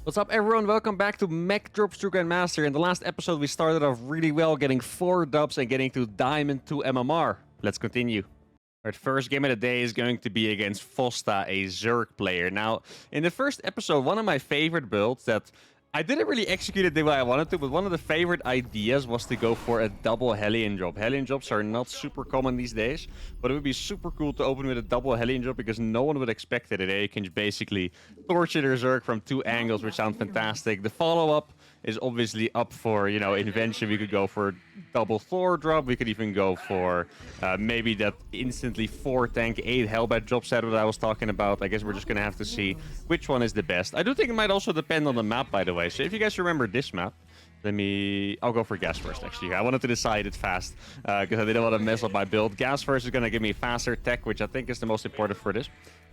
What's up, everyone? Welcome back to Mech Drops to Grandmaster. In the last episode, we started off really well, getting 4 dubs and getting to Diamond 2 MMR. Let's continue. Our first game of the day is going to be against Fosta, a Zerg player. Now, in the first episode, one of my favorite builds that I didn't really execute it the way I wanted to, but one of the favorite ideas was to go for a double Hellion drop. Hellion drops are not super common these days, but it would be super cool to open with a double Hellion drop because no one would expect it. You can basically torture their Zerg from 2 angles, which sound fantastic. The follow-up is obviously up for, invention. We could go for double Thor drop. We could even go for maybe that instantly 4 tank, 8 Hellbat drop set that I was talking about. I guess we're just going to have to see which one is the best. I do think it might also depend on the map, by the way. So if you guys remember this map, I'll go for gas first, actually. I wanted to decide it fast because I didn't want to mess up my build. Gas first is going to give me faster tech, which I think is the most important for this.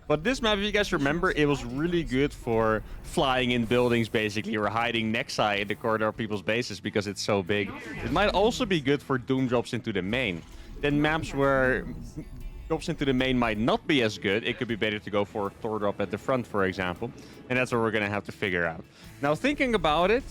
But this map, if you guys remember, it was really good for flying in buildings, basically, or hiding Nexi in the corridor of people's bases because it's so big. It might also be good for Doom drops into the main. Then maps where drops into the main might not be as good, it could be better to go for a Thor drop at the front, for example. And that's what we're going to have to figure out. Now, thinking about it,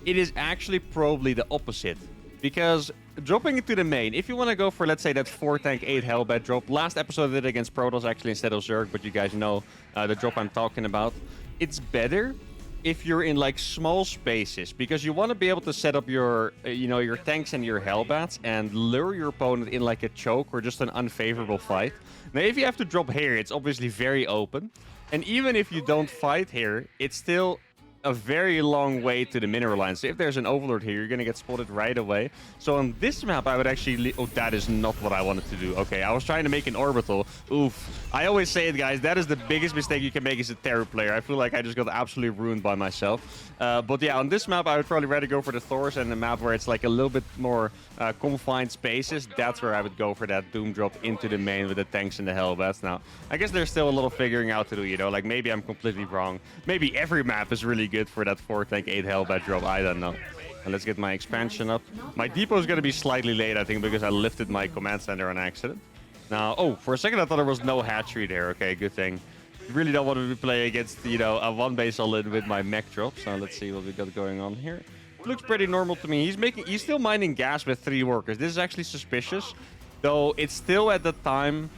it is actually probably the opposite. Because dropping into the main, if you want to go for, let's say, that 4 tank, 8 Hellbat drop. Last episode I did it against Protoss, actually, instead of Zerg, but you guys know the drop I'm talking about. It's better if you're in, like, small spaces, because you want to be able to set up your, your tanks and your Hellbats and lure your opponent in, like, a choke or just an unfavorable fight. Now, if you have to drop here, it's obviously very open. And even if you don't fight here, it's still a very long way to the mineral line. So if there's an overlord here, you're gonna get spotted right away. So on this map, I would actually... Oh, that is not what I wanted to do. Okay, I was trying to make an orbital. Oof. I always say it, guys. That is the biggest mistake you can make as a Terror player. I feel like I just got absolutely ruined by myself. But yeah, on this map, I would probably rather go for the THORS, and the map where it's like a little bit more confined spaces. That's where I would go for that Doom drop into the main with the tanks and the Hellbats. Now, I guess there's still a little figuring out to do, like maybe I'm completely wrong. Maybe every map is really good for that 4 tank, 8 Hellbat drop. I don't know. And let's get my expansion up. My depot is going to be slightly late, I think, because I lifted my command center on accident. Now, oh, for a second I thought there was no hatchery there. Okay, good thing. Really don't want to play against, a 1 base all-in with my mech drop. So let's see what we got going on here. Looks pretty normal to me. He's still mining gas with 3 workers. This is actually suspicious, though it's still at the time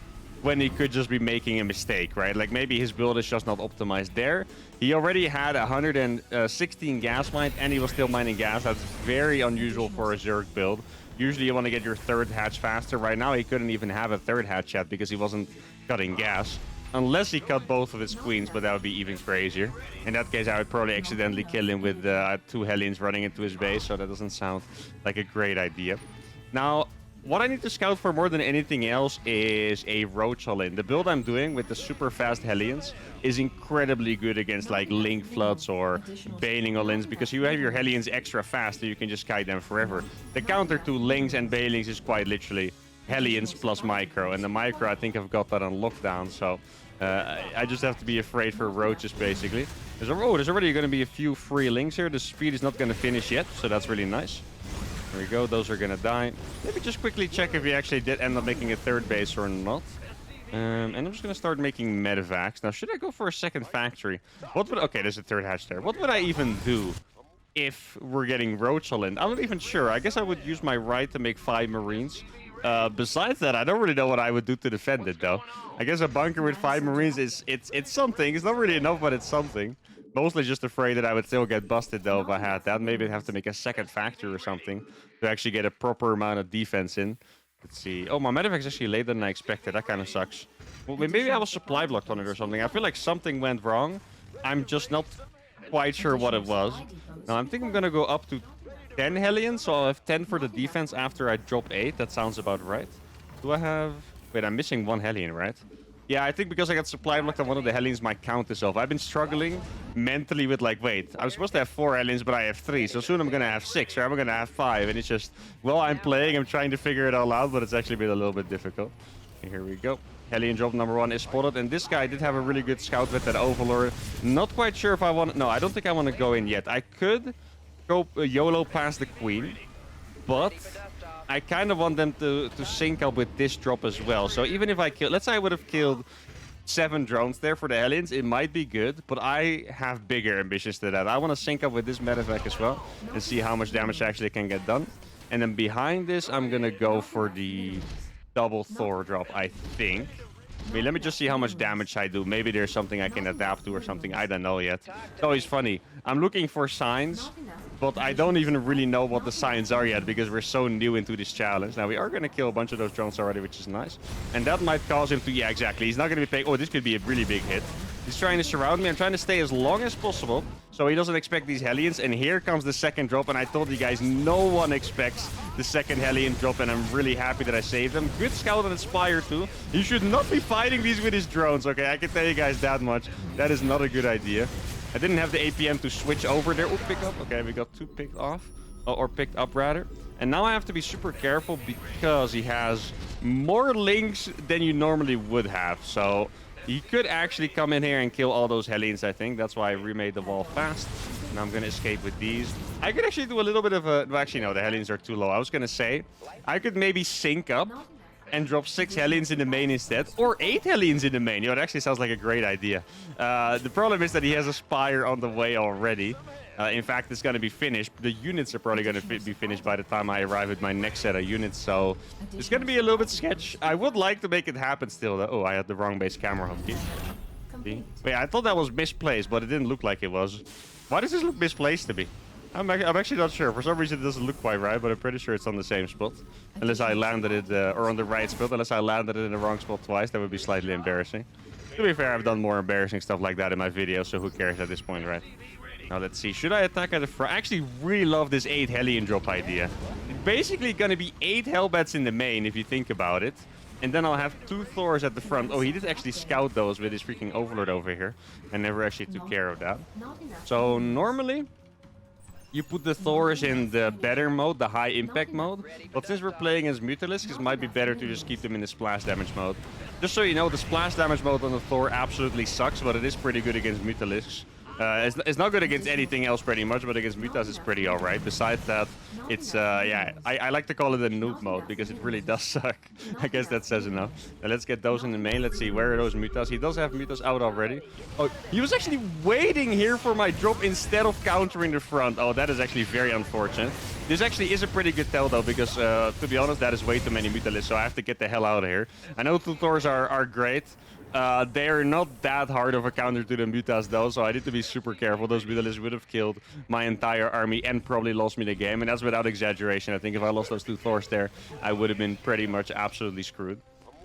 when he could just be making a mistake, right? Like maybe his build is just not optimized there. He already had 116 gas mined and he was still mining gas. That's very unusual for a Zerg build. Usually you want to get your 3rd hatch faster. Right now he couldn't even have a 3rd hatch yet because he wasn't cutting gas. Unless he cut both of his queens, but that would be even crazier. In that case, I would probably accidentally kill him with 2 Hellions running into his base, so that doesn't sound like a great idea. Now, what I need to scout for more than anything else is a Roach all-in. The build I'm doing with the super fast Hellions is incredibly good against like Link Floods or Baneling all-ins because you have your Hellions extra fast and you can just kite them forever. The counter to Links and Banelings is quite literally Hellions plus Micro, and the Micro I think I've got that on lockdown, so I just have to be afraid for Roaches basically. There's already going to be a few free Links here. The speed is not going to finish yet, so that's really nice. There we go, those are gonna die. Maybe just quickly check if we actually did end up making a 3rd base or not. And I'm just gonna start making medevacs. Now, should I go for a 2nd factory? Okay, there's a 3rd hatch there. What would I even do if we're getting Roach all in? I'm not even sure. I guess I would use my right to make 5 Marines. Besides that, I don't really know what I would do to defend it, though. I guess a bunker with 5 Marines it's something. It's not really enough, but it's something. Mostly just afraid that I would still get busted, though, if I had that. Maybe I'd have to make a 2nd factory or something to actually get a proper amount of defense in. Let's see. Oh, my medevac's actually later than I expected. That kind of sucks. Well, maybe I was supply blocked on it or something. I feel like something went wrong. I'm just not quite sure what it was. Now, I think I'm going to go up to 10 Hellions, so I'll have 10 for the defense after I drop 8. That sounds about right. Do I have... Wait, I'm missing 1 Hellion, right? Yeah, I think because I got supply blocked on one of the Hellions might count this off. I've been struggling mentally with like, wait, I'm supposed to have 4 Hellions, but I have 3. So soon I'm going to have 6, or I'm going to have 5. And it's just, well, I'm playing, I'm trying to figure it all out, but it's actually been a little bit difficult. And here we go. Hellion drop number 1 is spotted. And this guy did have a really good scout with that Overlord. Not quite sure if I want... No, I don't think I want to go in yet. I could go YOLO past the Queen, but I kind of want them to sync up with this drop as well. So even if I kill... Let's say I would have killed 7 drones there for the Hellions. It might be good, but I have bigger ambitions than that. I want to sync up with this medevac as well and see how much damage actually can get done. And then behind this, I'm going to go for the double Thor drop, I think. I mean, let me just see how much damage I do. Maybe there's something I can adapt to or something. I don't know yet. It's always funny. I'm looking for signs, but I don't even really know what the signs are yet because we're so new into this challenge. Now, we are going to kill a bunch of those drones already, which is nice. And that might cause him to... Yeah, exactly. He's not going to be paying... Oh, this could be a really big hit. He's trying to surround me. I'm trying to stay as long as possible so he doesn't expect these Hellions. And here comes the second drop. And I told you guys, no one expects the second Hellion drop. And I'm really happy that I saved them. Good scout and Spire too. He should not be fighting these with his drones. Okay, I can tell you guys that much. That is not a good idea. I didn't have the APM to switch over there. Oh, pick up. Okay, we got 2 picked off. Or picked up, rather. And now I have to be super careful because he has more links than you normally would have. So... he could actually come in here and kill all those Hellions, I think. That's why I remade the wall fast. And I'm going to escape with these. I could actually do a little bit of a... Well, actually, no, the Hellions are too low. I was going to say, I could maybe sync up and drop 6 Hellions in the main instead. Or 8 Hellions in the main. Yo, it actually sounds like a great idea. The problem is that he has a Spire on the way already. In fact, it's going to be finished. The units are probably going to be finished by the time I arrive at my next set of units. So it's going to be a little bit sketch. I would like to make it happen still, though. Oh, I had the wrong base camera hotkey. Wait, I thought that was misplaced, but it didn't look like it was. Why does this look misplaced to me? I'm actually not sure. For some reason, it doesn't look quite right, but I'm pretty sure it's on the same spot. Unless I landed it, or on the right spot. Unless I landed it in the wrong spot twice, that would be slightly embarrassing. To be fair, I've done more embarrassing stuff like that in my videos, so who cares at this point, right? Now, let's see. Should I attack at the front? I actually really love this 8 Hellion drop idea. It's basically going to be 8 Hellbats in the main, if you think about it. And then I'll have 2 Thors at the front. Oh, he did actually scout those with his freaking Overlord over here. I never actually took care of that. So, normally, you put the Thors in the better mode, the high impact mode. But since we're playing as Mutalisks, it might be better to just keep them in the splash damage mode. Just so you know, the splash damage mode on the Thor absolutely sucks, but it is pretty good against Mutalisks. It's not good against anything else pretty much, but against Mutas it's pretty alright. Besides that, it's, yeah, I like to call it a noob mode because it really does suck. I guess that says enough. Now let's get those in the main. Let's see, where are those Mutas? He does have Mutas out already. Oh, he was actually waiting here for my drop instead of countering the front. Oh, that is actually very unfortunate. This actually is a pretty good tell though, because to be honest, that is way too many Mutalisks, so I have to get the hell out of here. I know THORS are great. They're not that hard of a counter to the Mutas though, so I need to be super careful. Those Mutalisks would have killed my entire army and probably lost me the game, and that's without exaggeration. I think if I lost those 2 Thors there, I would have been pretty much absolutely screwed.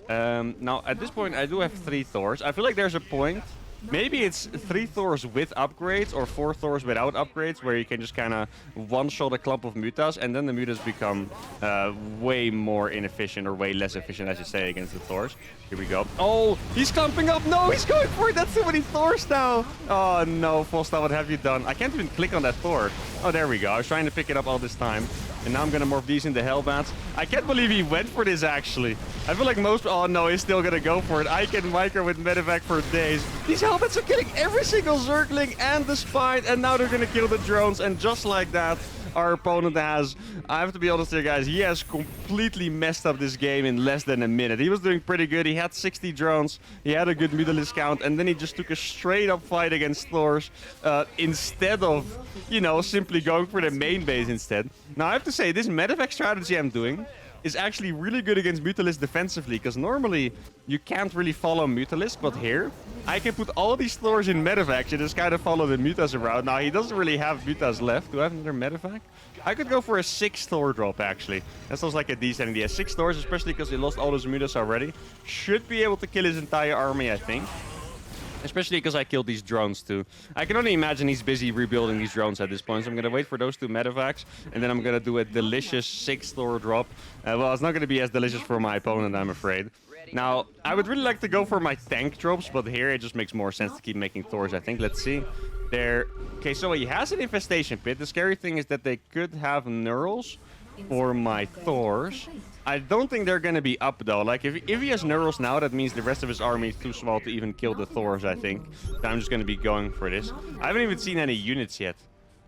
Now, at this point, I do have 3 Thors. I feel like there's a point. Maybe it's 3 Thors with upgrades or 4 Thors without upgrades, where you can just kind of one-shot a clump of Mutas, and then the Mutas become way more inefficient, or way less efficient, I should say, against the Thors. Here we go. Oh, he's clumping up. No, he's going for it. That's too many Thors now. Oh, no, Fosta, what have you done? I can't even click on that Thor. Oh, there we go. I was trying to pick it up all this time. And now I'm going to morph these into Hellbats. I can't believe he went for this, actually. I feel like most... Oh, no, he's still going to go for it. I can micro with Medevac for days. These Hellbats are killing every single Zergling and the Spine. And now they're going to kill the drones. And just like that, our opponent has... I have to be honest here, guys. He has completely messed up this game in less than a minute. He was doing pretty good. He had 60 drones. He had a good Mutalisk count. And then he just took a straight-up fight against Thors. Instead of, you know, simply going for the main base instead. Now, I have to say, this Medevac strategy I'm doing is actually really good against Mutalisk defensively, because normally you can't really follow Mutalisk, but here I can put all these Thors in Medevac and just kind of follow the Mutas around. Now, he doesn't really have Mutas left. Do I have another Medevac? I could go for a 6 Thor drop, actually. That sounds like a decent idea. 6 Thors, especially because he lost all those Mutas already. Should be able to kill his entire army, I think. Especially because I killed these drones too. I can only imagine he's busy rebuilding these drones at this point. So I'm going to wait for those 2 medevacs. And then I'm going to do a delicious 6 Thor drop. Well, it's not going to be as delicious for my opponent, I'm afraid. Now, I would really like to go for my tank drops. But here it just makes more sense to keep making Thors, I think. Let's see. There. Okay, so he has an infestation pit. The scary thing is that they could have Neurals for my Thors. I don't think they're going to be up, though. Like, if he has Neurals now, that means the rest of his army is too small to even kill the Thors, I think. So I'm just going to be going for this. I haven't even seen any units yet.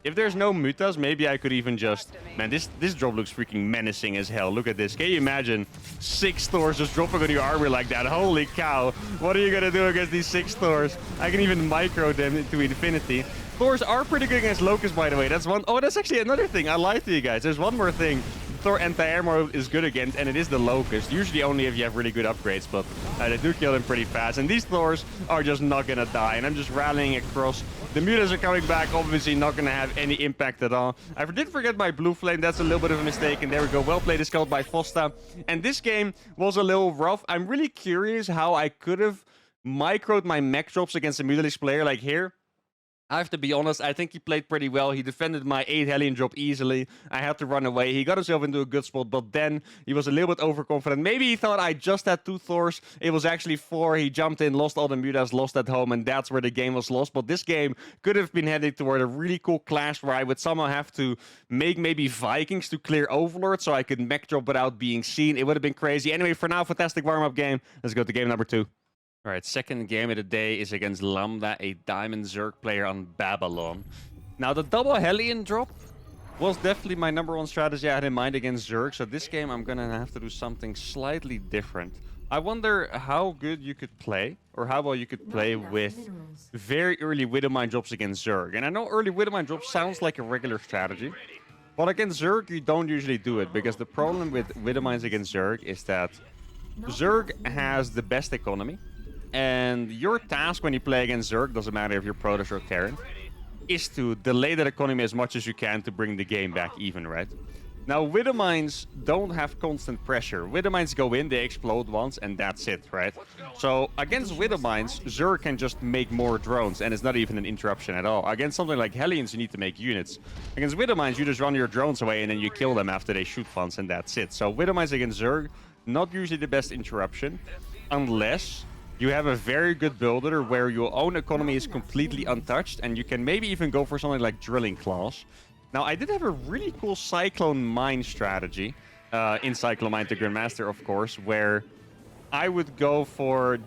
If there's no mutas, maybe I could even just... Man, this drop looks freaking menacing as hell. Look at this. Can you imagine 6 Thors just dropping on your armor like that? Holy cow. What are you going to do against these 6 Thors? I can even micro them into infinity. Thors are pretty good against Locust, by the way. That's one... Oh, that's actually another thing. I lied to you guys. There's one more thing Thor anti-air is good against, and it is the Locust. Usually only if you have really good upgrades, but they do kill them pretty fast. And these Thors are just not going to die. And I'm just rallying across. The mutas are coming back, obviously not going to have any impact at all. I did forget my blue flame. That's a little bit of a mistake. And there we go. Well played, is called by Fosta. And this game was a little rough. I'm really curious how I could have microed my mech drops against a mutalist player like here. I have to be honest, I think he played pretty well. He defended my 8 Hellion drop easily. I had to run away. He got himself into a good spot, but then he was a little bit overconfident. Maybe he thought I just had 2 Thors. It was actually 4. He jumped in, lost all the mutas, lost at home, and that's where the game was lost. But this game could have been heading toward a really cool clash where I would somehow have to make maybe Vikings to clear Overlord so I could mech drop without being seen. It would have been crazy. Anyway, for now, fantastic warm-up game. Let's go to game number 2. All right, second game of the day is against Lambda, a Diamond Zerg player on Babylon. Now, the double Hellion drop was definitely my #1 strategy I had in mind against Zerg. So this game, I'm going to have to do something slightly different. I wonder how good you could play, or how well you could play with very early Widowmine drops against Zerg. And I know early Widowmine drops sounds like a regular strategy, but against Zerg, you don't usually do it. Because the problem with Widowmines against Zerg is that Zerg has the best economy. And your task when you play against Zerg, doesn't matter if you're Protoss or Terran, is to delay that economy as much as you can to bring the game back even, right? Now, Widowmines don't have constant pressure. Widowmines go in, they explode once, and that's it, right? So, against Widowmines, Zerg can just make more drones, and it's not even an interruption at all. Against something like Hellions, you need to make units. Against Widowmines, you just run your drones away, and then you kill them after they shoot once, and that's it. So, Widowmines against Zerg, not usually the best interruption, unless you have a very good builder where your own economy is completely untouched, and you can maybe even go for something like Drilling Claws. Now, I did have a really cool Cyclone Mine strategy in Cyclone Mine to Grandmaster, of course, where I would go for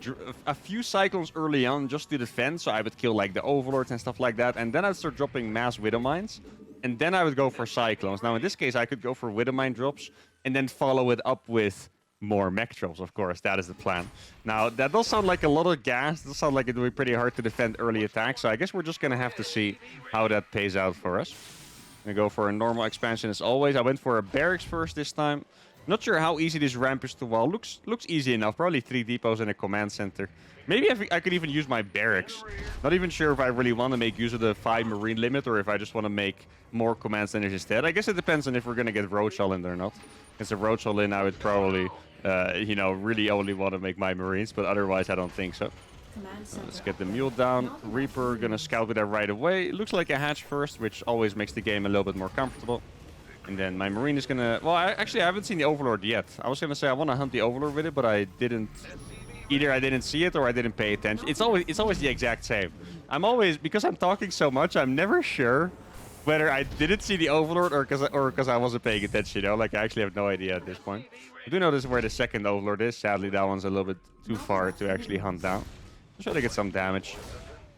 a few Cyclones early on just to defend, so I would kill like the Overlords and stuff like that, and then I'd start dropping mass Widow Mines, and then I would go for Cyclones. Now, in this case, I could go for Widow Mine drops, and then follow it up with more mech drops, of course. That is the plan. Now, that does sound like a lot of gas. It does sound like it would be pretty hard to defend early attacks. So I guess we're just going to have to see how that pays out for us. I'm going to go for a normal expansion as always. I went for a barracks first this time. Not sure how easy this ramp is to wall. Looks easy enough. Probably 3 depots and a command center. Maybe I could even use my barracks. Not even sure if I really want to make use of the 5 marine limit or if I just want to make more command centers instead. I guess it depends on if we're going to get Roadshell in there or not. If it's a Roadshell in, I would probably, you know, really only want to make my marines, but otherwise I don't think so. Let's get the mule down. Reaper gonna scout with that right away. It looks like a hatch first, which always makes the game a little bit more comfortable. And then my marine is gonna... Well, I haven't seen the Overlord yet. I was gonna say I want to hunt the Overlord with it, but I didn't... Either I didn't see it or I didn't pay attention. It's always the exact same. I'm always... Because I'm talking so much, I'm never sure whether I didn't see the Overlord or because I wasn't paying attention, you know? Like, I actually have no idea at this point. I do know this is where the second Overlord is. Sadly, that one's a little bit too far to actually hunt down. I'll try to get some damage.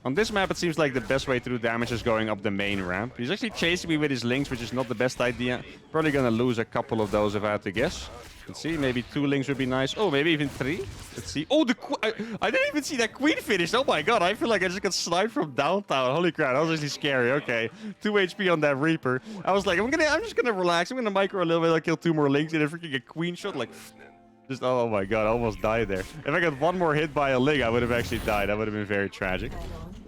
On this map, it seems like the best way to do damage is going up the main ramp. He's actually chasing me with his links, which is not the best idea. Probably gonna lose a couple of those if I had to guess. Let's see, maybe 2 links would be nice. Oh, maybe even 3. Let's see. Oh, I didn't even see that queen finish. Oh my god, I feel like I just got sniped from downtown. Holy crap, that was actually scary. Okay, 2 HP on that Reaper. I was like, I'm just gonna relax. I'm gonna micro a little bit. I'll kill 2 more links and then freaking a queen shot. Like, just, oh my god, I almost died there. If I got 1 more hit by a link, I would have actually died. That would have been very tragic.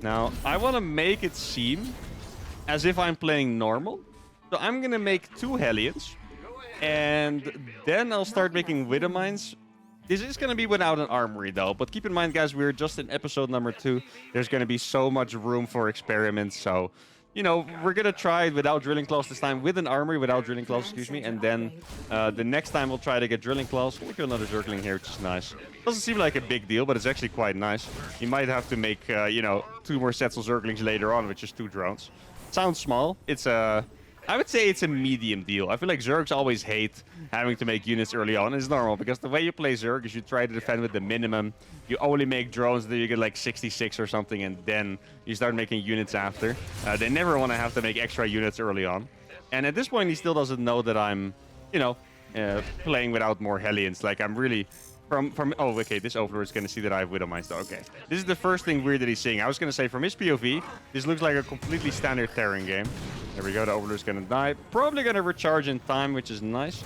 Now, I want to make it seem as if I'm playing normal. So I'm gonna make 2 Hellions. And then I'll start making Widow Mines. This is going to be without an armory, though. But keep in mind, guys, we're just in episode number 2. There's going to be so much room for experiments. So, you know, we're going to try it without Drilling Claws this time. With an armory, without Drilling Claws, excuse me. And then the next time we'll try to get Drilling Claws. We'll kill another Zergling here, which is nice. Doesn't seem like a big deal, but it's actually quite nice. You might have to make, you know, 2 more sets of Zerglings later on, which is 2 drones. Sounds small. It's I would say it's a medium deal. I feel like Zergs always hate having to make units early on. It's normal because the way you play Zerg is you try to defend with the minimum. You only make drones until you get like 66 or something, and then you start making units after. They never want to have to make extra units early on. And at this point, he still doesn't know that I'm, you know, playing without more Hellions. Like, I'm really... Oh, okay, this Overlord is going to see that I have Widowmines, though. Okay. This is the first thing weird that he's seeing. I was going to say, from his POV, this looks like a completely standard Terran game. There we go, the Overlord is going to die. Probably going to recharge in time, which is nice.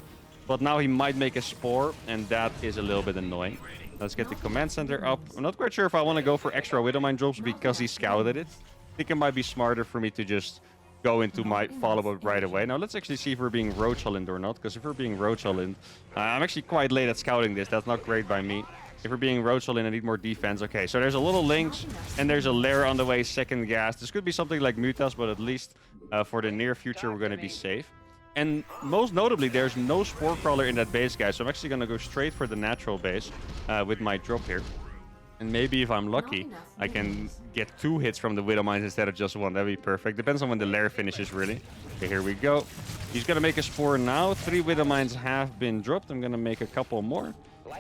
But now he might make a Spore, and that is a little bit annoying. Let's get the Command Center up. I'm not quite sure if I want to go for extra Widowmine drops because he scouted it. I think it might be smarter for me to just go into my follow-up right away. Now, let's actually see if we're being Roach Holland or not, because if we're being Roach Holland, I'm actually quite late at scouting this. That's not great by me. If we're being Roach Holland, I need more defense. Okay, so there's a little Lynx, and there's a Lair on the way, second gas. This could be something like Mutas, but at least for the near future, we're going to be safe. And most notably, there's no Spore Crawler in that base, guys, so I'm actually going to go straight for the natural base with my drop here. And maybe if I'm lucky, I can get 2 hits from the Widowmines instead of just 1. That'd be perfect. Depends on when the Lair finishes, really. Okay, here we go. He's going to make a Spore now. 3 Widowmines have been dropped. I'm going to make a couple more.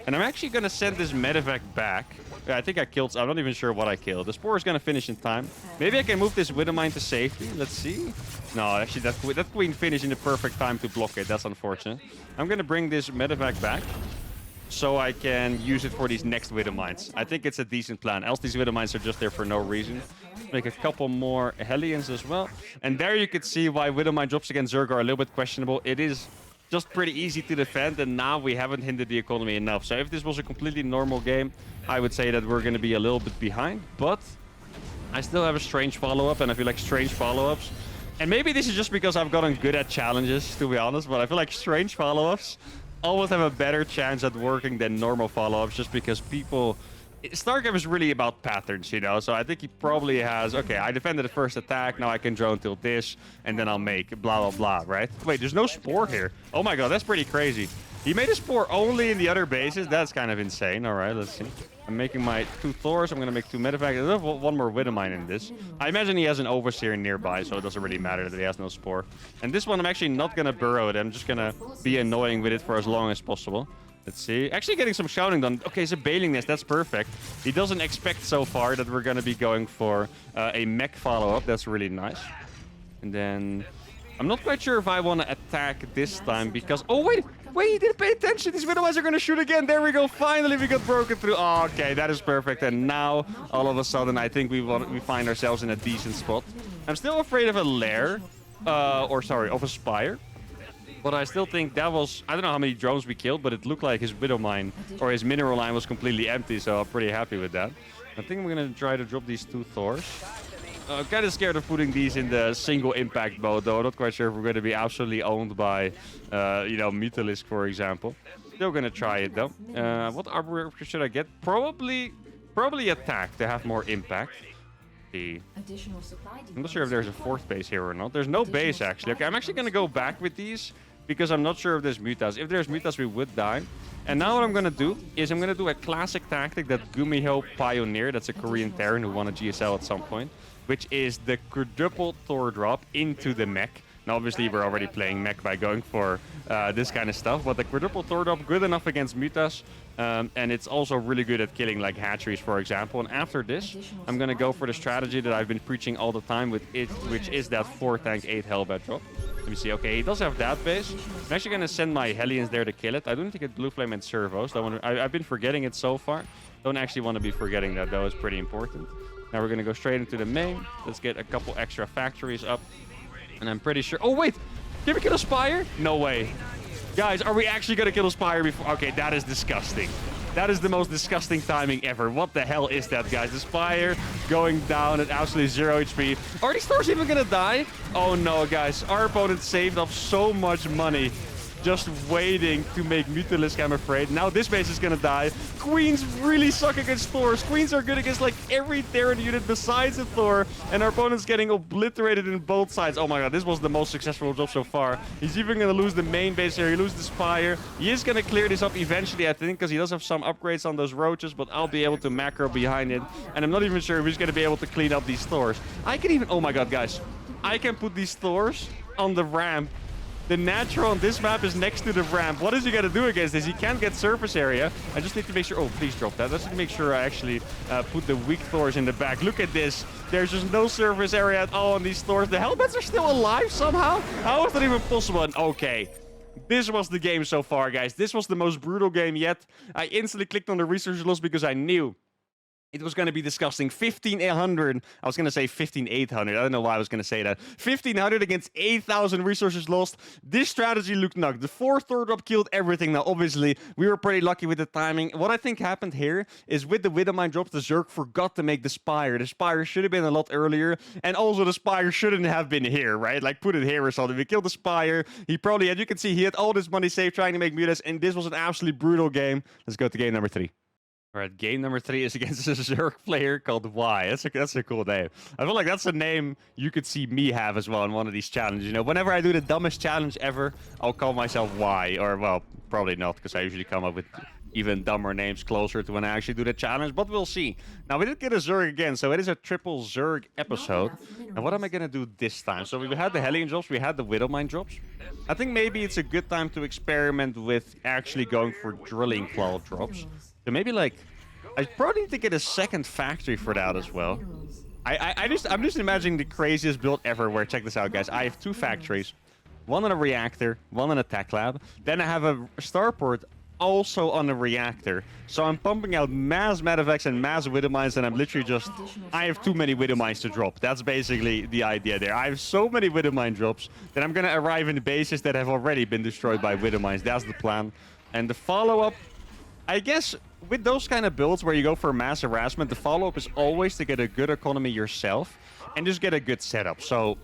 And I'm actually going to send this medevac back. I think I killed... I'm not even sure what I killed. The Spore is going to finish in time. Maybe I can move this Widowmine to safety. Let's see. No, actually, that Queen finished in the perfect time to block it. That's unfortunate. I'm going to bring this medevac back, so I can use it for these next Widowmines. I think it's a decent plan. Else these Widowmines are just there for no reason. Make a couple more Hellions as well. And there you could see why Widowmine drops against Zerg are a little bit questionable. It is just pretty easy to defend, and now we haven't hindered the economy enough. So if this was a completely normal game, I would say that we're going to be a little bit behind. But I still have a strange follow-up, and I feel like strange follow-ups. And maybe this is just because I've gotten good at challenges, to be honest, but I feel like strange follow-ups always have a better chance at working than normal follow-ups, just because people... StarCraft is really about patterns, you know? So I think he probably has... Okay, I defended the first attack, now I can drone till this, and then I'll make blah, blah, blah, right? Wait, there's no Spore here. Oh my god, that's pretty crazy. He made a Spore only in the other bases? That's kind of insane. All right, let's see. I'm making my 2 Thors. I'm going to make 2 medevacs. I have 1 more Widowmine in this. I imagine he has an Overseer nearby, so it doesn't really matter that he has no Spore. And this one, I'm actually not going to burrow it. I'm just going to be annoying with it for as long as possible. Let's see. Actually getting some shouting done. Okay, it's a Bailing Nest. That's perfect. He doesn't expect so far that we're going to be going for a mech follow-up. That's really nice. And then... I'm not quite sure if I want to attack this time because... Oh, wait! Wait, he didn't pay attention. These Widowmines are going to shoot again. There we go. Finally, we got broken through. Oh, okay, that is perfect. And now, all of a sudden, I think we find ourselves in a decent spot. I'm still afraid of a Lair. Of a Spire. But I still think that was... I don't know how many drones we killed, but it looked like his Widowmine or his mineral line was completely empty, so I'm pretty happy with that. I think I'm going to try to drop these 2 Thors. I'm kind of scared of putting these in the single impact mode, though. Not quite sure if we're going to be absolutely owned by, you know, Mutalisk, for example. Still going to try it, though. What armor should I get? Probably attack to have more impact. I'm not sure if there's a 4th base here or not. There's no base, actually. Okay, I'm actually going to go back with these because I'm not sure if there's Mutas. If there's Mutas, we would die. And now what I'm going to do is I'm going to do a classic tactic that Gumiho pioneered. That's a Korean Terran who won a GSL at some point, which is the quadruple Thor drop into the mech. Now, obviously, we're already playing mech by going for this kind of stuff, but the quadruple Thor drop, good enough against Mutas, and it's also really good at killing, like, hatcheries, for example. And after this, I'm going to go for the strategy that I've been preaching all the time with it, which is that 4-tank, 8 Hellbat drop. Let me see. Okay, he does have that base. I'm actually going to send my Hellions there to kill it. I don't think it's Blue Flame and Servos. I've been forgetting it so far. Don't actually want to be forgetting that, though. It's pretty important. Now we're going to go straight into the main. Let's get a couple extra factories up. And I'm pretty sure... Oh, wait! Did we kill a Spire? No way. Guys, are we actually going to kill a Spire before... Okay, that is disgusting. That is the most disgusting timing ever. What the hell is that, guys? The Spire going down at absolutely 0 HP. Are these Thors even going to die? Oh, no, guys. Our opponent saved up so much money just waiting to make Mutalisk, I'm afraid. Now this base is gonna die. Queens really suck against Thors. Queens are good against like every Terran unit besides the Thor. And our opponent's getting obliterated in both sides. Oh my god, this was the most successful job so far. He's even gonna lose the main base here. He loses the Spire. He is gonna clear this up eventually, I think, because he does have some upgrades on those roaches, but I'll be able to macro behind it. And I'm not even sure if he's gonna be able to clean up these Thors. I can even... Oh my god, guys. I can put these Thors on the ramp. The natural on this map is next to the ramp. What is he going to do against this? He can't get surface area. I just need to make sure... Oh, please drop that. Let's make sure I actually put the weak Thors in the back. Look at this. There's just no surface area at all on these Thors. The helmets are still alive somehow? How is that even possible? And okay. This was the game so far, guys. This was the most brutal game yet. I instantly clicked on the research loss because I knew it was going to be disgusting. 15,800. I was going to say 15,800. I don't know why I was going to say that. 1,500 against 8,000 resources lost. This strategy looked nuts. The 4th Thor drop killed everything. Now, obviously, we were pretty lucky with the timing. What I think happened here is with the Widowmine drops, the Zerg forgot to make the Spire. The Spire should have been a lot earlier. And also, the Spire shouldn't have been here, right? Like, put it here or something. We killed the Spire. He probably had, you can see, he had all this money saved trying to make mutas. And this was an absolutely brutal game. Let's go to game number 3. All right, game number 3 is against a Zerg player called Y. That's a cool name. I feel like that's a name you could see me have as well in one of these challenges. You know, whenever I do the dumbest challenge ever, I'll call myself Y. Or, well, probably not, because I usually come up with even dumber names closer to when I actually do the challenge. But we'll see. Now, we did get a Zerg again, so it is a triple Zerg episode. And what am I going to do this time? So we had the Hellion drops, we had the Widowmine drops. I think maybe it's a good time to experiment with actually going for Drilling Claw drops. So maybe like, I probably need to get a second factory for that as well. I'm just imagining the craziest build ever where, check this out, guys. I have 2 factories, one on a reactor, one on a tech lab. Then I have a starport also on a reactor. So I'm pumping out mass medevacs and mass Widowmines, and I'm literally just... I have too many Widowmines to drop. That's basically the idea there. I have so many Widowmine drops that I'm going to arrive in bases that have already been destroyed by Widowmines. That's the plan. And the follow-up, I guess... With those kind of builds where you go for mass harassment, the follow-up is always to get a good economy yourself and just get a good setup. So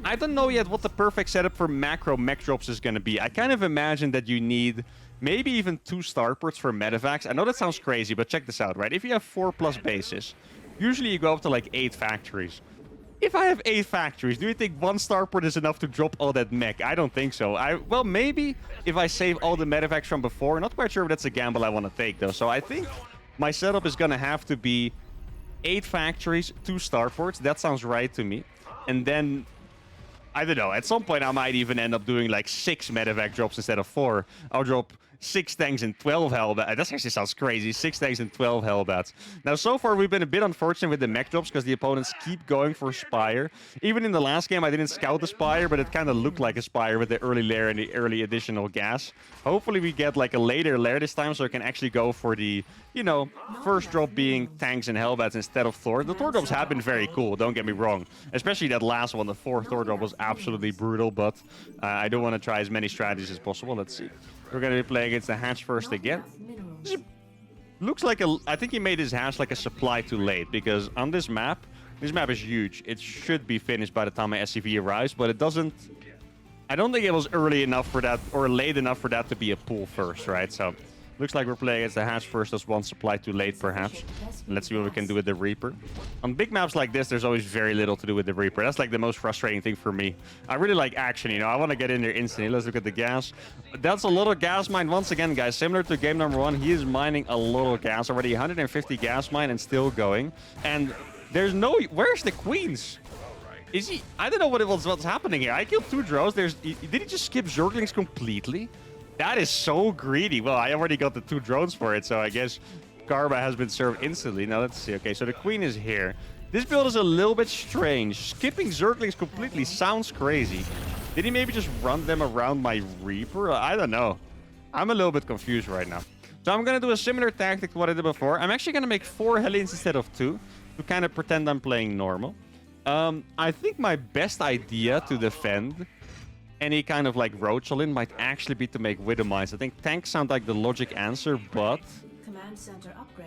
I don't know yet what the perfect setup for macro mech drops is going to be. I kind of imagine that you need maybe even 2 starports for medevacs. I know that sounds crazy, but check this out, right? If you have 4+ bases, usually you go up to like 8 factories. If I have 8 factories, do you think 1 starport is enough to drop all that mech? I don't think so. Well, maybe if I save all the medevacs from before. Not quite sure if that's a gamble I want to take, though. So I think my setup is going to have to be 8 factories, 2 starports. That sounds right to me. And then, I don't know, at some point I might even end up doing like 6 medevac drops instead of 4. I'll drop 6 tanks and 12 hellbats. That actually sounds crazy. 6 tanks and 12 hellbats. Now, so far, we've been a bit unfortunate with the mech drops because the opponents keep going for Spire. Even in the last game, I didn't scout the Spire, but it kind of looked like a Spire with the early lair and the early additional gas. Hopefully, we get like a later lair this time so I can actually go for the, you know, first drop being tanks and hellbats instead of Thor. The Thor drops have been very cool, don't get me wrong. Especially that last one, the 4th Thor drop was absolutely brutal, but I do want to try as many strategies as possible. Let's see. We're going to be playing against the hatch first again. Looks like a... I think he made his hatch like a supply too late, because on this map is huge. It should be finished by the time my SCV arrives, but it doesn't... I don't think it was early enough for that, or late enough for that to be a pull first, right? So, looks like we're playing against the hatch first as 1 supply too late, perhaps. Let's see what we can do with the Reaper. On big maps like this, there's always very little to do with the Reaper. That's like the most frustrating thing for me. I really like action, you know. I want to get in there instantly. Let's look at the gas. That's a lot of gas mine once again, guys. Similar to game number 1, he is mining a lot of gas. Already 150 gas mine and still going. And there's no... Where's the Queens? Is he... I don't know what's happening here. I killed 2 drones. Did he just skip Zerglings completely? That is so greedy. Well, I already got the 2 drones for it, so I guess Karma has been served instantly. Now, let's see. Okay, so the Queen is here. This build is a little bit strange. Skipping Zerglings completely sounds crazy. Did he maybe just run them around my Reaper? I don't know. I'm a little bit confused right now. So I'm going to do a similar tactic to what I did before. I'm actually going to make 4 Hellions instead of 2 to kind of pretend I'm playing normal. I think my best idea to defend any kind of like Roach-all-in might actually be to make Widowmines. I think tanks sound like the logic answer, but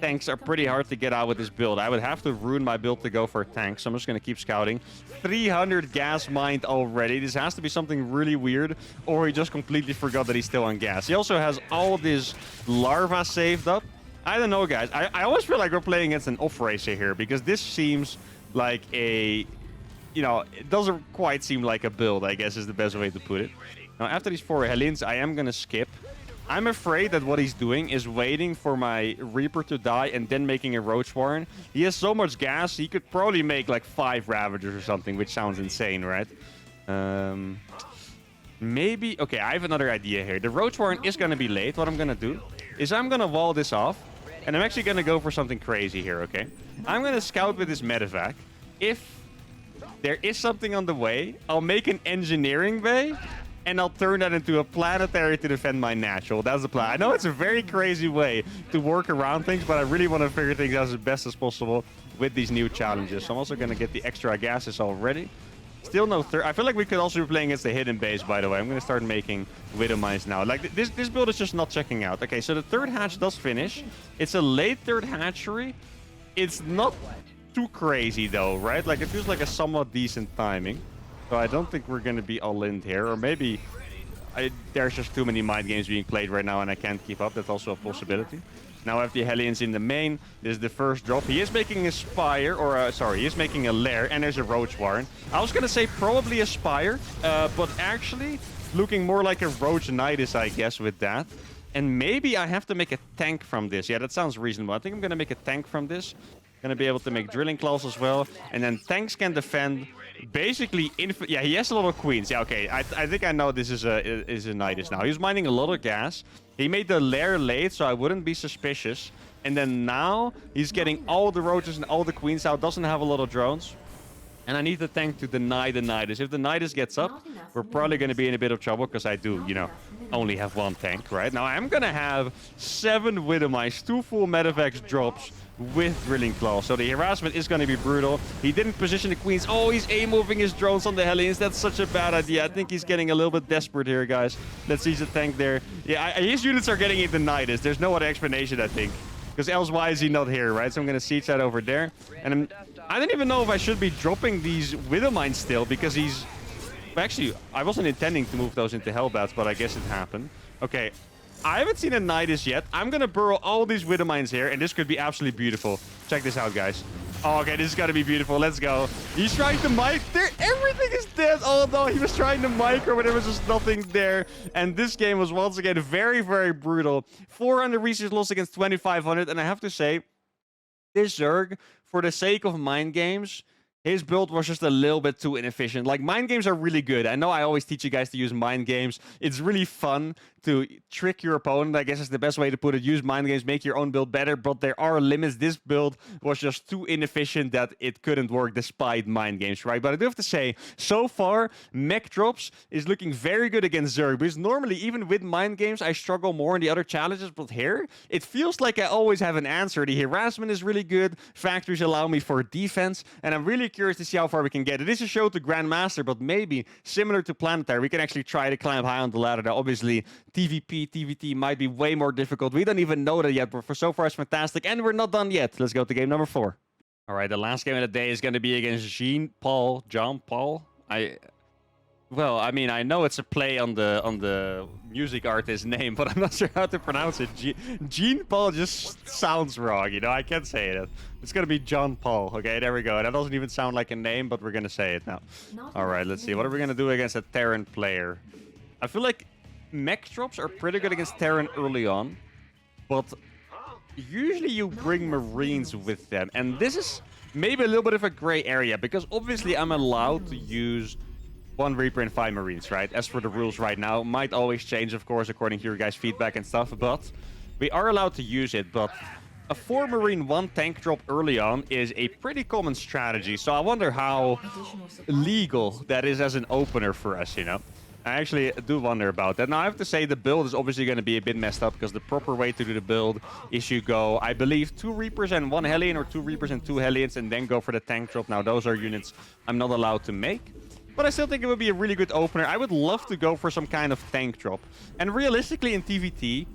tanks are pretty hard to get out with this build. I would have to ruin my build to go for tanks, so I'm just going to keep scouting. 300 gas mined already. This has to be something really weird, or he just completely forgot that he's still on gas. He also has all this larva saved up. I don't know, guys. I always feel like we're playing against an off-racer here, because this seems like a... You know, it doesn't quite seem like a build, I guess is the best way to put it. Now, after these 4 Hellions, I am going to skip. I'm afraid that what he's doing is waiting for my Reaper to die and then making a Roach Warren. He has so much gas, he could probably make like 5 Ravagers or something, which sounds insane, right? Maybe... Okay, I have another idea here. The Roach Warren is going to be late. What I'm going to do is I'm going to wall this off. And I'm actually going to go for something crazy here, okay? I'm going to scout with this medevac. If there is something on the way, I'll make an engineering bay. And I'll turn that into a planetary to defend my natural. That's the plan. I know it's a very crazy way to work around things, but I really want to figure things out as best as possible with these new challenges. So I'm also going to get the extra gases already. Still no third. I feel like we could also be playing against the hidden base, by the way. I'm going to start making Widow Mines now. Like, this build is just not checking out. Okay, so the third hatch does finish. It's a late third hatchery. It's not too crazy, though, right? Like, it feels like a somewhat decent timing. So I don't think we're going to be all in here. Or maybe there's just too many mind games being played right now and I can't keep up. That's also a possibility. Now I have the Hellions in the main. This is the first drop. He is making a Spire, or sorry, he is making a Lair, and there's a Roach Warren. I was going to say probably a Spire, but actually looking more like a Roach Nidus, I guess, with that. And maybe I have to make a tank from this. Yeah, that sounds reasonable. I think I'm going to make a tank from this. Going to be able to make drilling claws as well. And then tanks can defend basically yeah, he has a lot of queens. Yeah, okay. I think I know this is a Nidus now. He's mining a lot of gas. He made the lair late, so I wouldn't be suspicious. And then now he's getting all the roaches and all the queens out. Doesn't have a lot of drones. And I need the tank to deny the Nidus. If the Nidus gets up, we're probably going to be in a bit of trouble because I do, you know, only have one tank, right? Now I'm going to have 7 Widowmice, 2 full medevacs drops with drilling claws. So the harassment is going to be brutal. He didn't position the queens. Oh, he's A-moving his drones on the Hellions. That's such a bad idea. I think he's getting a little bit desperate here, guys. Let's see the tank there. Yeah, his units are getting into Nidus. There's no other explanation, I think. Because else why is he not here, right? So I'm going to siege that over there. And I don't even know if I should be dropping these Widow Mines still, because he's... Actually, I wasn't intending to move those into Hellbats, but I guess it happened. Okay, I haven't seen a Nidus yet. I'm going to burrow all these Widow Mines here, and this could be absolutely beautiful. Check this out, guys. Oh, okay, this is going to be beautiful. Let's go. He's trying to mic. There, everything is dead. Oh, no, he was trying to mic, but there was just nothing there. And this game was once again very, very brutal. 400 resources lost against 2,500, and I have to say, this Zerg, for the sake of mind games, his build was just a little bit too inefficient. Like, mind games are really good. I know I always teach you guys to use mind games. It's really fun to trick your opponent, I guess is the best way to put it. Use mind games, make your own build better, but there are limits. This build was just too inefficient that it couldn't work despite mind games, right? But I do have to say, so far, Mech drops is looking very good against Zerg, because normally, even with mind games, I struggle more in the other challenges, but here, it feels like I always have an answer. The harassment is really good, factories allow me for defense, and I'm really curious to see how far we can get. It is a show to Grandmaster, but maybe, similar to Planetary, we can actually try to climb high on the ladder. Now, obviously, TVP, TVT might be way more difficult. We don't even know that yet, but for so far it's fantastic. And we're not done yet. Let's go to game number 4. All right, the last game of the day is going to be against John Paul. Well, I mean, I know it's a play on the music artist's name, but I'm not sure how to pronounce it. Jean Paul just sounds wrong, you know? I can't say it. It's going to be John Paul. Okay, there we go. That doesn't even sound like a name, but we're going to say it now. All right, let's see. What are we going to do against a Terran player? I feel like Mech drops are pretty good against Terran early on, but usually you bring Marines with them. And this is maybe a little bit of a gray area, because obviously I'm allowed to use 1 Reaper and 5 Marines, right? As for the rules right now, might always change, of course, according to your guys' feedback and stuff, but we are allowed to use it. But a 4 Marine, 1 tank drop early on is a pretty common strategy, so I wonder how legal that is as an opener for us, you know? I actually do wonder about that. Now, I have to say the build is obviously going to be a bit messed up, because the proper way to do the build is you go, I believe, 2 Reapers and 1 Hellion, or 2 Reapers and 2 Hellions, and then go for the tank drop. Now, those are units I'm not allowed to make, but I still think it would be a really good opener. I would love to go for some kind of tank drop. And realistically, in TVT,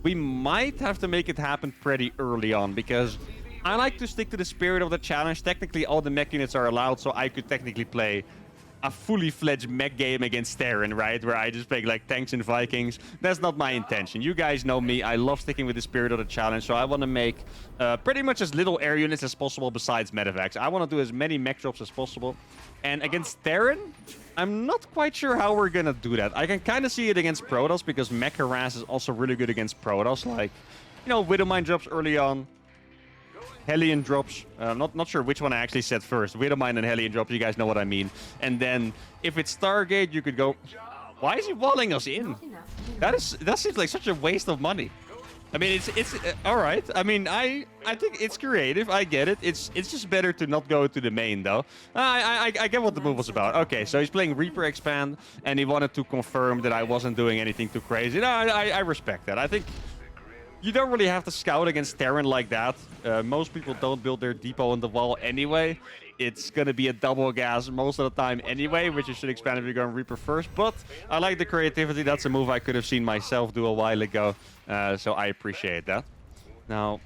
we might have to make it happen pretty early on, because I like to stick to the spirit of the challenge. Technically, all the mech units are allowed, so I could technically play a fully fledged mech game against Terran, right? Where I just play like tanks and Vikings. That's not my intention. You guys know me. I love sticking with the spirit of the challenge, so I want to make pretty much as little air units as possible besides medevacs. I want to do as many mech drops as possible. And against Terran, I'm not quite sure how we're going to do that. I can kind of see it against Protoss, because mech harass is also really good against Protoss. Like, you know, Widowmine drops early on. Hellion drops. Not sure which one I actually said first. Widowmine and Hellion drops. You guys know what I mean. And then if it's Stargate, you could go. Why is he walling us in? That seems like such a waste of money. I mean, it's all right. I mean, I think it's creative. I get it. It's just better to not go to the main though. I get what the move was about. Okay, so he's playing Reaper Expand, and he wanted to confirm that I wasn't doing anything too crazy. No, I respect that. I think you don't really have to scout against Terran like that. Most people don't build their depot on the wall anyway. It's going to be a double gas most of the time anyway, which you should expand if you're going Reaper first. But I like the creativity. That's a move I could have seen myself do a while ago. So I appreciate that. Now,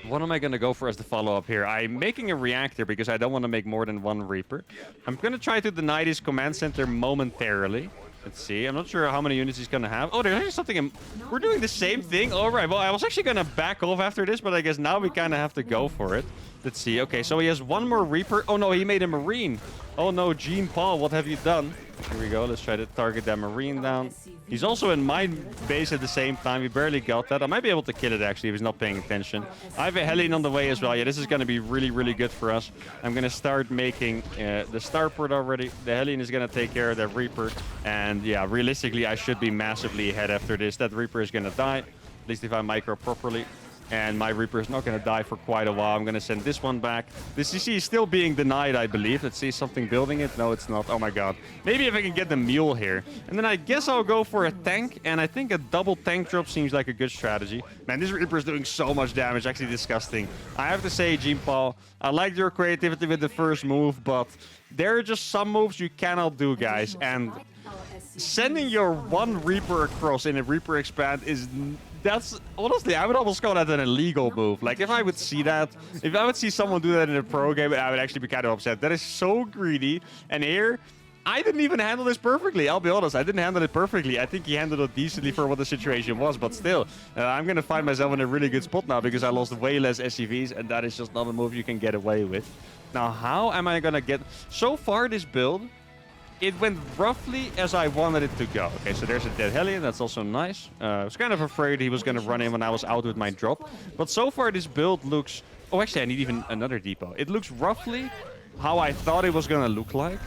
what am I going to go for as the follow-up here? I'm making a reactor because I don't want to make more than one Reaper. I'm going to try to deny this command center momentarily. Let's see. I'm not sure how many units he's going to have. Oh, there's actually something. We're doing the same thing. All right. Well, I was actually going to back off after this, but I guess now we kind of have to go for it. Let's see. Okay, so he has one more Reaper. Oh, no, he made a Marine. Oh, no, Jean-Paul, what have you done? Here we go. Let's try to target that Marine down. He's also in my base at the same time. We barely got that. I might be able to kill it, actually, if he's not paying attention. I have a Hellion on the way as well. Yeah, this is going to be really, really good for us. I'm going to start making the starport already. The Hellion is going to take care of that Reaper. And, yeah, realistically, I should be massively ahead after this. That Reaper is going to die, at least if I micro properly. And my Reaper is not going to die for quite a while. I'm going to send this one back. The CC is still being denied, I believe. Let's see, something building it. No, it's not. Oh my god. Maybe if I can get the mule here. And then I guess I'll go for a tank. And I think a double tank drop seems like a good strategy. Man, this Reaper is doing so much damage. Actually disgusting. I have to say, Jean-Paul, I like your creativity with the first move. But there are just some moves you cannot do, guys. And sending your one Reaper across in a Reaper Expand is... That's honestly, I would almost call that an illegal move. Like, if I would see that, if I would see someone do that in a pro game, I would actually be kind of upset. That is so greedy. And here, I didn't even handle this perfectly. I'll be honest, I didn't handle it perfectly. I think he handled it decently for what the situation was, but still, I'm going to find myself in a really good spot now because I lost way less SCVs, and that is just not a move you can get away with. Now, how am I going to get... So far, this build... It went roughly as I wanted it to go. Okay, so there's a dead Hellion. That's also nice. I was kind of afraid he was going to run in when I was out with my drop. But so far, this build looks... Oh, actually, I need even another depot. It looks roughly how I thought it was going to look like.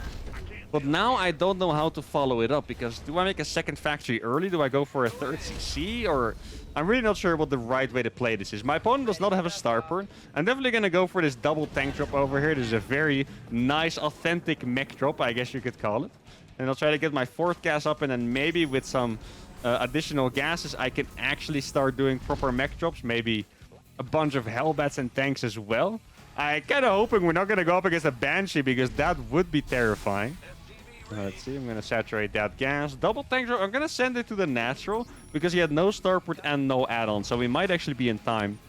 But now I don't know how to follow it up. Because do I make a second factory early? Do I go for a third CC? Or... I'm really not sure what the right way to play this is. My opponent does not have a starport. I'm definitely going to go for this double tank drop over here. This is a very nice, authentic mech drop, I guess you could call it. And I'll try to get my fourth gas up, and then maybe with some additional gases, I can actually start doing proper mech drops. Maybe a bunch of Hellbats and tanks as well. I'm kind of hoping we're not going to go up against a Banshee, because that would be terrifying. Let's see, I'm going to saturate that gas. Double tank drop. I'm going to send it to the natural because he had no starport and no add-on. So we might actually be in time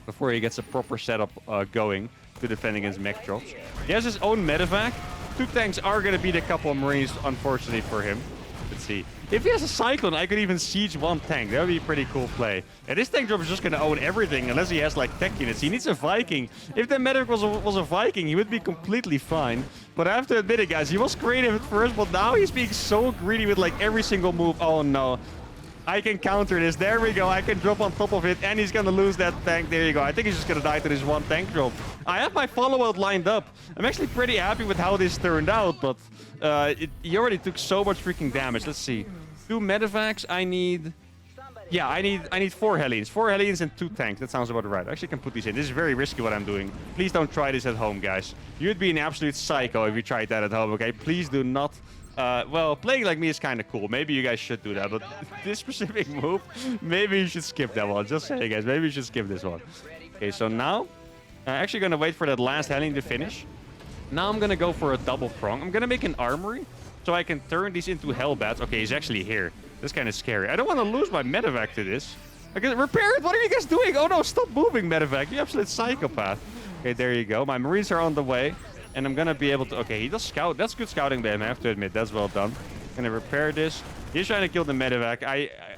before he gets a proper setup going to defend against mech drops. He has his own medevac. 2 tanks are going to beat a couple of Marines, unfortunately for him. Let's see. If he has a Cyclone, I could even siege 1 tank. That would be a pretty cool play. And this tank drop is just going to own everything unless he has, like, tech units. He needs a Viking. If the medic was a Viking, he would be completely fine. But I have to admit it, guys. He was creative at first, but now he's being so greedy with, like, every single move. Oh, no. I can counter this. There we go. I can drop on top of it, and he's going to lose that tank. There you go. I think he's just going to die to this 1 tank drop. I have my follow-out lined up. I'm actually pretty happy with how this turned out, but he already took so much freaking damage. Let's see. 2 medevacs. I need... Yeah, I need 4 Hellions. 4 Hellions and 2 tanks. That sounds about right. I actually can put these in. This is very risky what I'm doing. Please don't try this at home, guys. You'd be an absolute psycho if you tried that at home, okay? Please do not... well, playing like me is kind of cool. Maybe you guys should do that, but this specific move, maybe you should skip that one. Just saying, guys, maybe you should skip this one. Okay, so now, I'm actually going to wait for that last Hellion to finish. Now I'm going to go for a double prong. I'm going to make an armory, so I can turn these into Hellbats. Okay, he's actually here. That's kind of scary. I don't want to lose my medevac to this. Okay, repair it! What are you guys doing? Oh no, stop moving, medevac. You absolute psychopath. Okay, there you go. My Marines are on the way. And I'm going to be able to... Okay, he does scout. That's good scouting by him, I have to admit. That's well done. Going to repair this. He's trying to kill the medevac.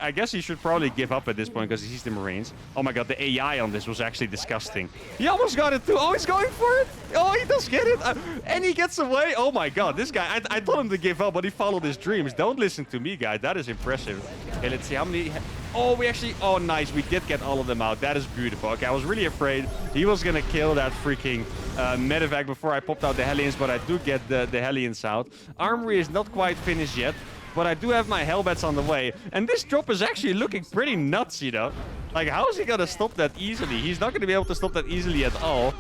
I guess he should probably give up at this point because he sees the Marines. Oh my god, the AI on this was actually disgusting. He almost got it too. Oh, he's going for it. Oh, he does get it. And he gets away. Oh my god, this guy, I told him to give up, but he followed his dreams. Don't listen to me, guys. That is impressive. Okay, let's see how many... Oh, we actually... Oh, nice. We did get all of them out. That is beautiful. Okay, I was really afraid he was going to kill that freaking medevac before I popped out the Hellions, but I do get the Hellions out. Armory is not quite finished yet, but I do have my Hellbats on the way. And this drop is actually looking pretty nuts, you know? Like, how is he going to stop that easily? He's not going to be able to stop that easily at all.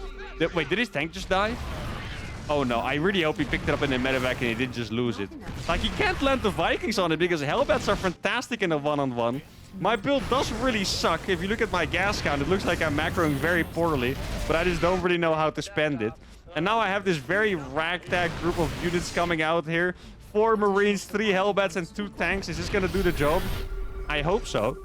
Wait, did his tank just die? Oh no, I really hope he picked it up in the medevac and he didn't just lose it. Like, he can't land the Vikings on it because Hellbats are fantastic in a one-on-one. My build does really suck. If you look at my gas count, it looks like I'm macroing very poorly, but I just don't really know how to spend it. And now I have this very ragtag group of units coming out here. 4 Marines, 3 Hellbats, and 2 tanks. Is this gonna do the job? I hope so.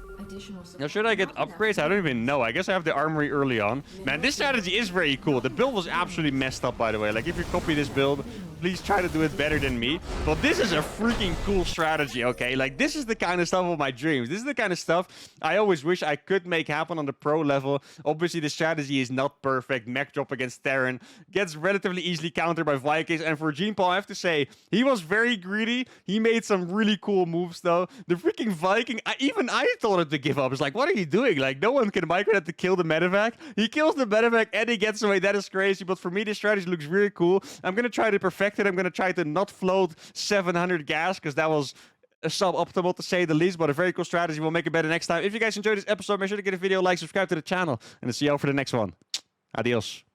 Now, should I get upgrades? I don't even know. I guess I have the armory early on. Man, this strategy is very cool. The build was absolutely messed up, by the way. Like, if you copy this build, please try to do it better than me. But this is a freaking cool strategy, okay? Like, this is the kind of stuff of my dreams. This is the kind of stuff I always wish I could make happen on the pro level. Obviously, the strategy is not perfect. Mech drop against Terran gets relatively easily countered by Vikings. And for Jean Paul, I have to say, he was very greedy. He made some really cool moves, though. The freaking Viking, even I told him to give up. It's like, what are you doing? Like, no one can micro that to kill the medevac. He kills the medevac and he gets away. That is crazy. But for me, this strategy looks really cool. I'm going to try to perfect it. I'm going to try to not float 700 gas because that was suboptimal to say the least, but a very cool strategy. We'll make it better next time. If you guys enjoyed this episode, make sure to give a video a like, subscribe to the channel, and I'll see you all for the next one. Adios.